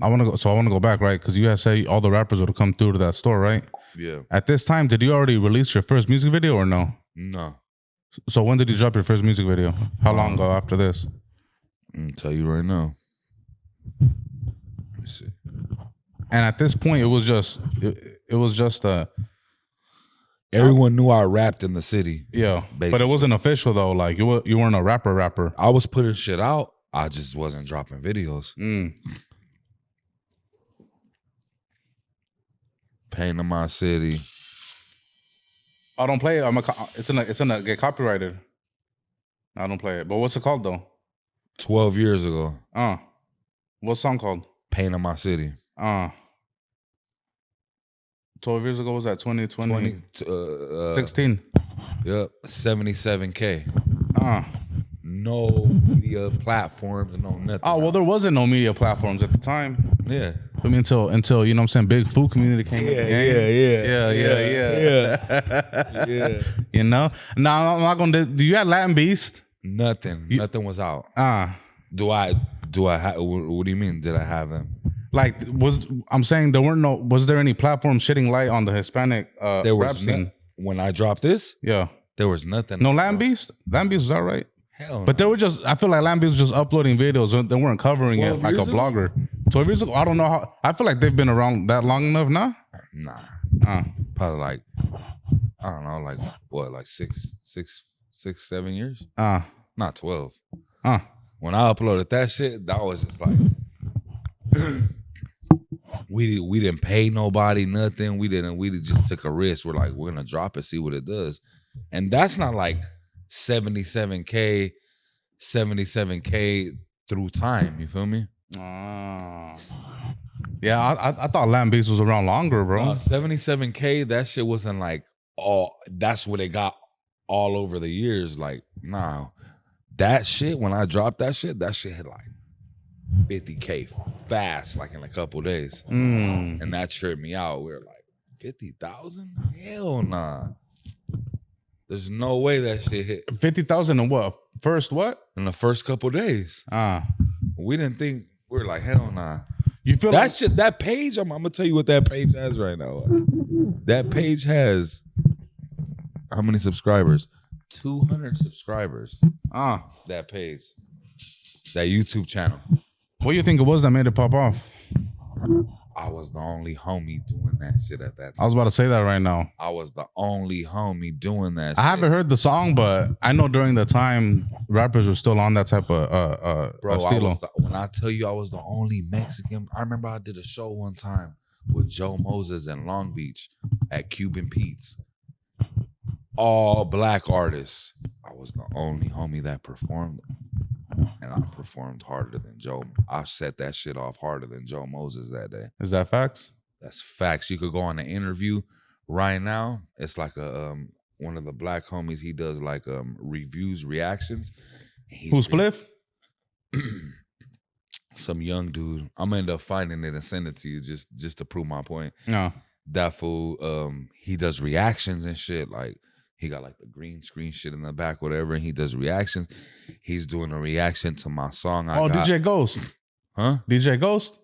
I want to go. So I want to go back, right? Because you had said all the rappers would come through to that store, right? Yeah. At this time, did you already release your first music video or no? No. So when did you drop your first music video? How long ago after this? I'm gonna tell you right now. Let me see. And at this point, it was just Everyone knew I rapped in the city. yeah, basically. but it wasn't official though. Like you weren't a rapper. I was putting shit out. I just wasn't dropping videos. Pain in my city. I don't play it. It's gonna get copyrighted. I don't play it. But what's it called though? 12 years ago. What's the song called? Pain in my city. 12 years ago was that 2020? 16. Yep. 77K. No media platforms, no nothing. Oh, well, there wasn't no media platforms at the time. Yeah. I mean, until you know what I'm saying, big food community came in the game. Yeah. You know? No, I'm not gonna. Do you have Latin Beast? Nothing. Nothing was out. Do I have? What do you mean? Did I have them? Like, I'm saying there weren't no. Was there any platform shedding light on the Hispanic rap scene? When I dropped this? Yeah. There was nothing. No Latin Beast? Latin Beast was all right. Hell no. But they were just. I feel like Latin Beast was just uploading videos. They weren't covering it like a blogger. 12 years ago. I don't know how. I feel like they've been around that long enough now. Nah. Probably like, I don't know, like what, like 6, 7 years? Not 12. When I uploaded that shit, that was just like we didn't pay nobody nothing. We just took a risk. We're like, we're gonna drop it, see what it does. And that's not like 77K through time, you feel me? Yeah, I thought Latin Beast was around longer, bro. 77K, that shit wasn't like that's what it got all over the years. Like, nah. That shit, when I dropped that shit hit like 50K fast, like in a couple days. And that tripped me out. We were like, 50,000? Hell nah. There's no way that shit hit. 50,000 in what? First what? In the first couple days. We didn't think, we were like, hell nah. You feel that shit, that page, I'm gonna tell you what that page has right now. That page has how many subscribers? 200 subscribers. That page. That YouTube channel. What do you think it was that made it pop off? I was the only homie doing that shit at that time. I was about to say that right now. I was the only homie doing that shit. I haven't heard the song, but I know during the time rappers were still on that type of bro, when I tell you I was the only Mexican, I remember I did a show one time with Joe Moses in Long Beach at Cuban Pete's. All black artists. I was the only homie that performed. And I performed harder than Joe. I set that shit off harder than Joe Moses that day. Is that facts? That's facts. You could go on an interview right now. It's like a one of the black homies. He does like reviews, reactions. Who's Spliff? Some young dude. I'm gonna end up finding it and send it to you just to prove my point. No. That fool. He does reactions and shit. Like, he got like the green screen shit in the back, whatever, and he does reactions. He's doing a reaction to my song. DJ Ghost. Huh? DJ Ghost?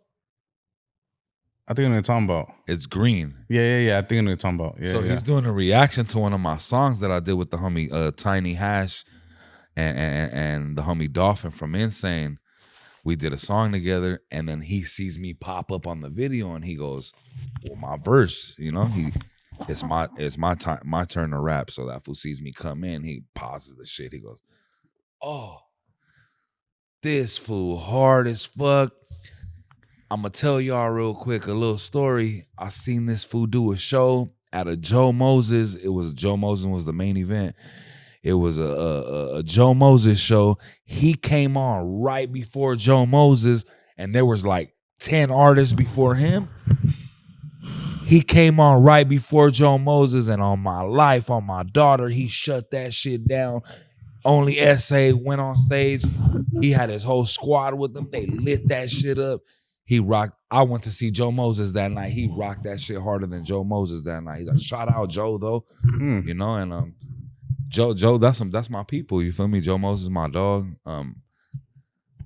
I think I know what you're talking about. It's green. Yeah. I think I know what you're talking about. Yeah. So he's doing a reaction to one of my songs that I did with the homie Tiny Hash and the homie Dolphin from Insane. We did a song together, and then he sees me pop up on the video, and he goes, "Well, my verse, you know, it's my turn to rap." So that fool sees me come in, he pauses the shit. He goes, "Oh, this fool hard as fuck." I'm gonna tell y'all real quick a little story. I seen this fool do a show at a Joe Moses. It was Joe Moses was the main event. It was a Joe Moses show. He came on right before Joe Moses, and there was like 10 artists before him. He came on right before Joe Moses, and on my life, on my daughter, he shut that shit down. Only SA went on stage. He had his whole squad with him. They lit that shit up. He rocked. I went to see Joe Moses that night. He rocked that shit harder than Joe Moses that night. He's like, shout out Joe though, you know. And Joe, that's my people. You feel me? Joe Moses, my dog.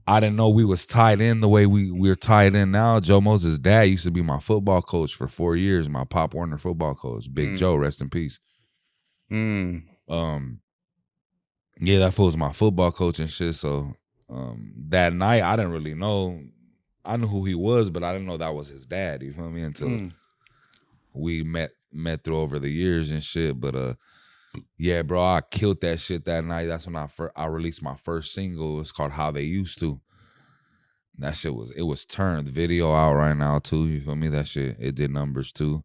I didn't know we was tied in the way we're tied in now. Joe Moses' dad used to be my football coach for 4 years, my Pop Warner football coach. Big Joe, rest in peace. Yeah, that fool was my football coach and shit. So that night, I didn't really know. I knew who he was, but I didn't know that was his dad. You feel me? Until we met through over the years and shit. But yeah, bro, I killed that shit that night. That's when I released my first single. It's called How They Used To. That shit was turned. The video out right now too. You feel me? That shit, it did numbers too.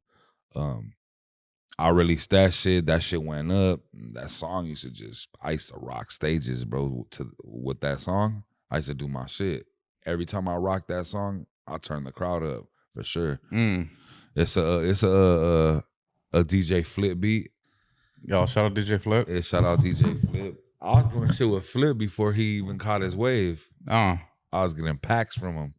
I released that shit. That shit went up. That song used to I used to rock stages, bro. With that song, I used to do my shit. Every time I rock that song, I turn the crowd up for sure. It's a DJ Flip beat. Yo, shout out DJ Flip. Yeah, shout out DJ Flip. I was doing shit with Flip before he even caught his wave. I was getting packs from him.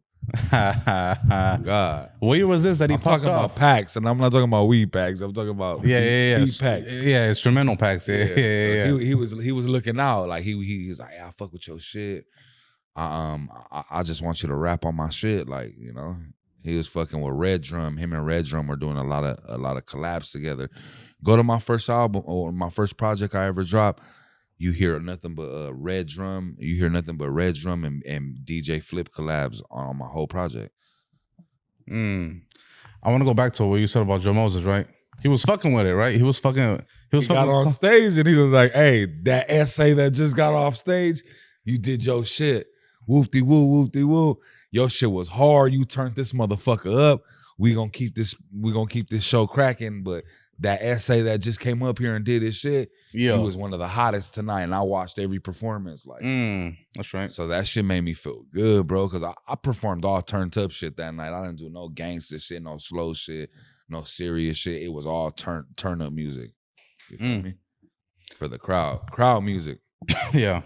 God. What year was this that he popped talking off? About packs, and I'm not talking about weed packs. I'm talking about beat packs. Yeah, instrumental packs. Yeah. So he was looking out. Like he was like, I fuck with your shit. I just want you to rap on my shit. Like, you know. He was fucking with Red Drum. Him and Red Drum were doing a lot of collabs together. Go to my first album or my first project I ever dropped. You hear nothing but Red Drum. You hear nothing but Red Drum and DJ Flip collabs on my whole project. I want to go back to what you said about Joe Moses, right? He was fucking with it, right? He got on stage and he was like, "Hey, that essay that just got off stage, you did your shit. Whoop-de woo, whoop-de woo. Your shit was hard. You turned this motherfucker up. We gonna keep this show cracking. But that essay that just came up here and did his shit, he was one of the hottest tonight. And I watched every performance. Like, that's right. So that shit made me feel good, bro. Cause I performed all turned up shit that night. I didn't do no gangster shit, no slow shit, no serious shit. It was all turn up music. You feel me? For the crowd music. Yeah.